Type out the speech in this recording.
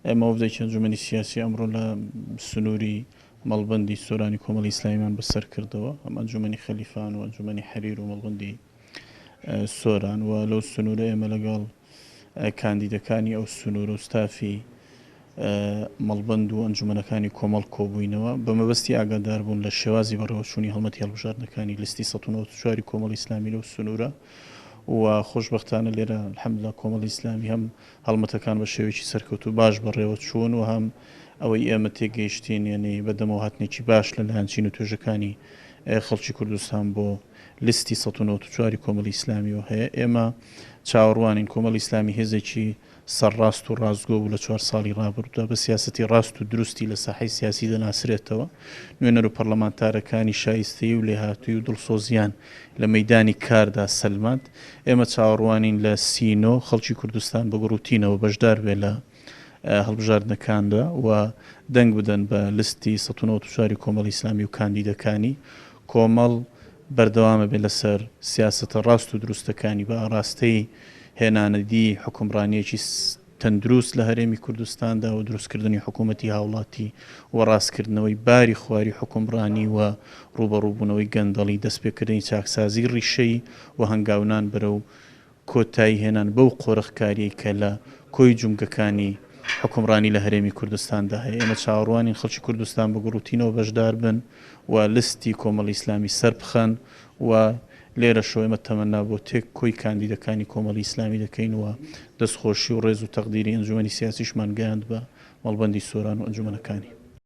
ئێمە وەفدێکی ئەنجومەنی سیاسی ئەمڕۆ لە سنووری مەڵبەندی سۆرانی کۆمەڵی ئیسلامیمان بەسەر کردەوە، ئەم ئەنجومەنی خەلیفان و ئەنجومەنی حەریر و مەڵبەندی سۆران و لەو سنوورە ئێمە لەگەڵ کاندیدەکانی ئەو سنوور و ستافی مەڵبەند و ئەنجومەنەکانی کۆمەڵ کۆبووینەوە بە مەبەستی ئاگادار بوون لە شێوازی بەڕێوەچوونی هەڵمەتی هەڵبژاردنەکانی لیستی ١٩٤ کۆمەڵی ئیسلامی لەو سنوورە و خۆشبەختانە لێرە الحەمدولیلا کۆمەڵی ئیسلامی هەم هەڵمەتەکان بە شێوەیەکی سەرکەوتو باش بەڕێوە چوون و هەم ئەوەی ئێمە تێگەیشتین یعنی بەدەمەوە هاتنێکی باش لە لایەنچین و توێژەکانی خەڵکی کوردستان بۆ لیستی ١٩٤ کۆمەڵی ئیسلامیەوە هەیە. ئێمە چاوەڕوانین کۆمەڵی ئیسلامی هێزێکی سەرڕاست و ڕاستگۆ بوو لە 4 ساڵی ڕابردوودا بە سیاسەتی ڕاست و دروستی لە ساحەی سیاسی دەناسرێتەوە. نوێنەر و پەرلەمانتارەکانی شایستەی و لێهاتووی و دڵسۆزیان لە مەیدانی کاردا سەلمات. ئێمە چاوەڕوانین لە سینۆ خەڵکی کوردستان بە گڕوتینەوە بەشدار بێ لە هەڵبژاردنەکاندا و دەنگ بدەن بە لیستی ١٩४ کۆمەڵی ئیسلامی و کاندیدەکانی کۆمەڵ بەردەوامە بێ لەسەر سیاسەتە ڕاست و دروستەکانی بە ئاراستەی هێنانەدی حکومڕانیەکی تەندروست لە هەرێمی کوردستاندا و دروستکردنی حکوومەتی هاوڵاتی و ڕاستکردنەوەی باری خواری حکومڕانی و ڕوبەڕووبوونەوەی گەندەڵی دەستپێکردنی چاکسازی ڕیشەی و هەنگاونان بەرەو کۆتایی هێنان بەو قۆرەخکاریەی کە لە کۆی جومگەکانی حکومڕانی لە هەرێمی کوردستاندا هەیە. ئێمە چاوەڕوانین خەڵکی کوردستان بە گڕوتینەوە بەشدار بن و لیستی کۆمەڵی ئیسلامی سەربخەن و لێرە شۆ ئێمە تەمەنا بۆ تێک کۆی کاندیدەکانی کۆمەڵی ئیسلامی دەکەین و دەستخۆشی و ڕێز و تەقدیری ئەنجومەنی سیاسیشمان گەیاند بە مەڵبەندی سۆران و ئەنجومەنەکانی.